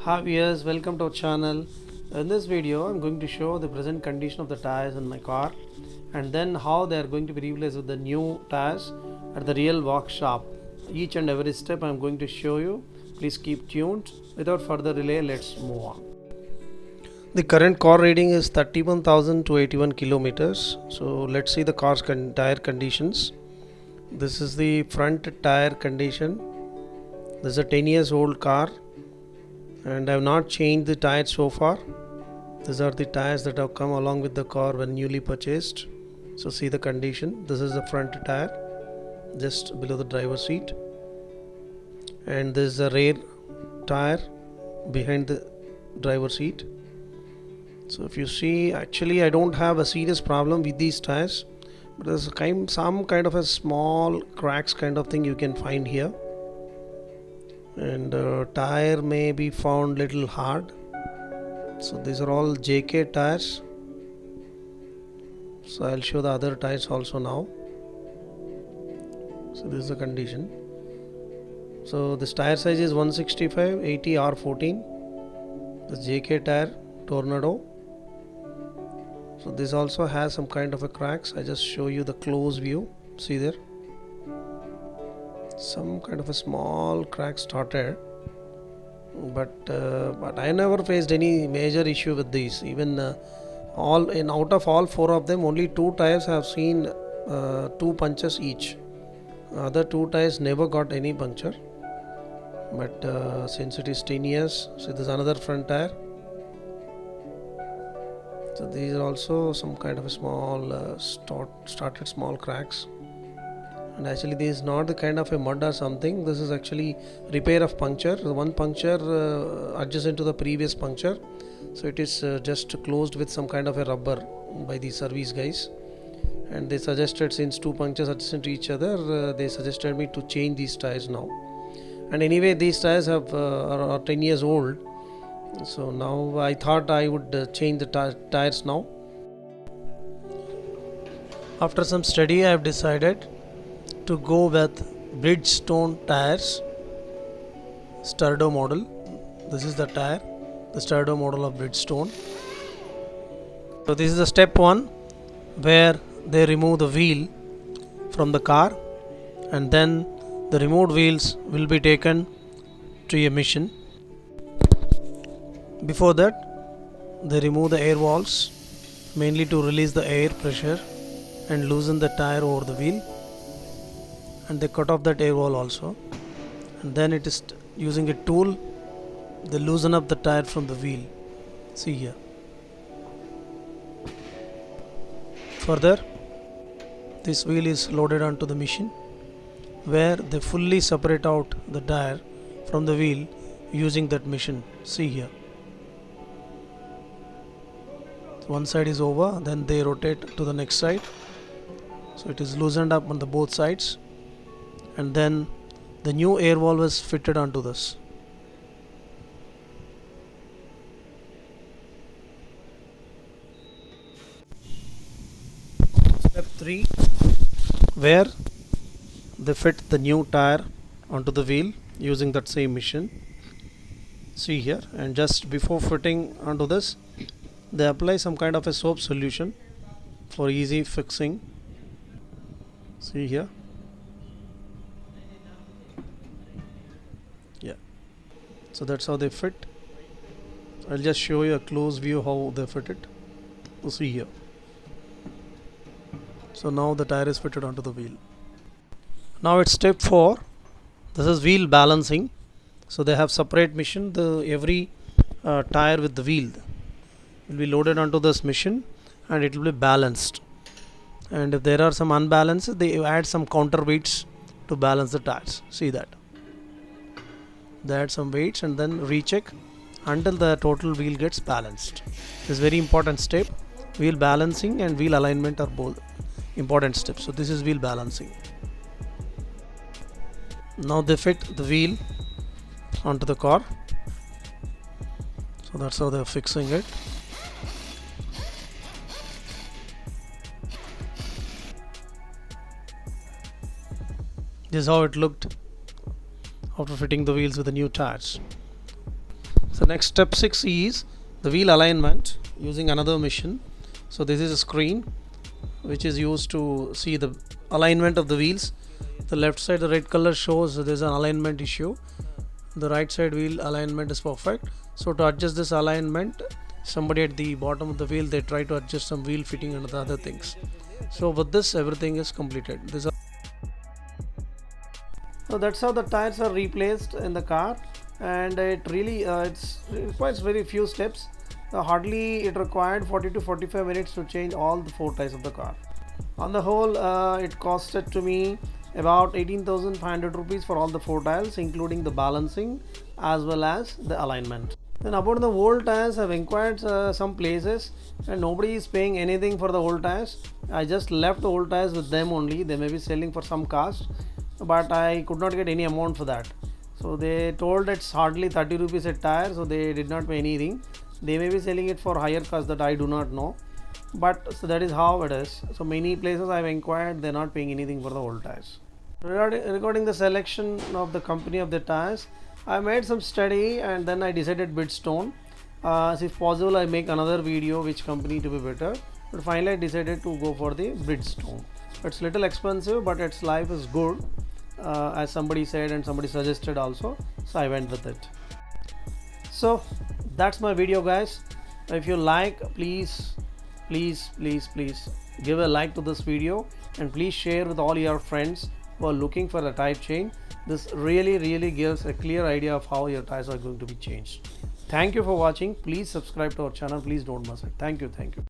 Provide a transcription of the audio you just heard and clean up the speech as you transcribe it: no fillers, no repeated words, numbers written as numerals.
Hi viewers, welcome to our channel. In this video I'm going to show the present condition of the tires in my car and then how they are going to be replaced with the new tires at the real workshop. Each and every step I'm going to show you. Please keep tuned. Without further delay, let's move on. The current car reading is 31,000 to 81 kilometers. So let's see the car's tire conditions. This is the front tire condition. This is a 10 years old car and I have not changed the tires so far. These are the tires that have come along with the car when newly purchased. So see the condition. This is the front tire just below the driver's seat, and this is the rear tire behind the driver's seat. So if you see, actually I don't have a serious problem with these tires, but there's some kind of a small cracks kind of thing you can find here, and tire may be found little hard. So these are all JK tires. So I'll show the other tires also now. So this is the condition. So this tire size is 165 80 R14. This JK tire Tornado. So this also has some kind of a cracks. I just show you the close view. See there, some kind of a small crack started, but I never faced any major issue with these. Even out of all four of them, only two tires have seen two punctures each. Other two tires never got any puncture. But since it is 10 years, so there's another front tire. So these are also some kind of a small started small cracks. And actually this is not the kind of a mud or something. This is actually repair of puncture. The one puncture adjacent to the previous puncture. So it is just closed with some kind of a rubber by the service guys. And they suggested, since two punctures adjacent to each other, they suggested me to change these tires now. And anyway, these tires are 10 years old. So now I thought I would change the tires now. After some study, I have decided to go with Bridgestone tires, Sturdo model. This is the tire, the Sturdo model of Bridgestone. So this is the step 1, where they remove the wheel from the car, and then the removed wheels will be taken to a machine. Before that, they remove the air valves, mainly to release the air pressure and loosen the tire over the wheel. And they cut off that air valve also, and then it is using a tool they loosen up the tire from the wheel. See here. Further, this wheel is loaded onto the machine, where they fully separate out the tire from the wheel using that machine. See here. One side is over, then they rotate to the next side. So it is loosened up on the both sides, and then the new air valve is fitted onto this. Step 3, where they fit the new tire onto the wheel using that same machine. See here, and just before fitting onto this, they apply some kind of a soap solution for easy fixing. See here. Yeah, so that's how they fit. I'll just show you a close view how they fit it. So see here. So now the tire is fitted onto the wheel. Now it's step 4. This is wheel balancing. So they have separate machine. Every tire with the wheel will be loaded onto this machine, and it will be balanced. And if there are some unbalances, they add some counterweights to balance the tires. See that. They add some weights and then recheck until the total wheel gets balanced. This is very important step. Wheel balancing and wheel alignment are both important steps. So this is wheel balancing. Now they fit the wheel onto the car. So that's how they're fixing it. This is how it looked after fitting the wheels with the new tires. So next step 6 is the wheel alignment using another machine. So this is a screen which is used to see the alignment of the wheels. The left side, the red color shows there's an alignment issue. The right side wheel alignment is perfect. So to adjust this alignment, somebody at the bottom of the wheel, they try to adjust some wheel fitting and the other things. So with this, everything is completed. So that's how the tires are replaced in the car, and it really it requires very few steps. Hardly it required 40 to 45 minutes to change all the 4 tires of the car. On the whole, it costed to me about 18,500 rupees for all the 4 tires, including the balancing as well as the alignment. Then about the old tires, I've inquired some places and nobody is paying anything for the old tires. I just left the old tires with them only. They may be selling for some cost, but I could not get any amount for that. So they told it's hardly 30 rupees a tire, so they did not pay anything. They may be selling it for higher cost that I do not know, but so that is how it is. So many places I've inquired, they're not paying anything for the old tires. Regarding the selection of the company of the tires, I made some study and then I decided Bridgestone. If possible, I make another video which company to be better, but finally I decided to go for the Bridgestone. It's little expensive, but its life is good, as somebody said and somebody suggested also, so I went with it. So that's my video, guys. If you like, please give a like to this video, and please share with all your friends who are looking for a tire change. This really gives a clear idea of how your tires are going to be changed. Thank you for watching. Please subscribe to our channel. Please don't miss it. Thank you.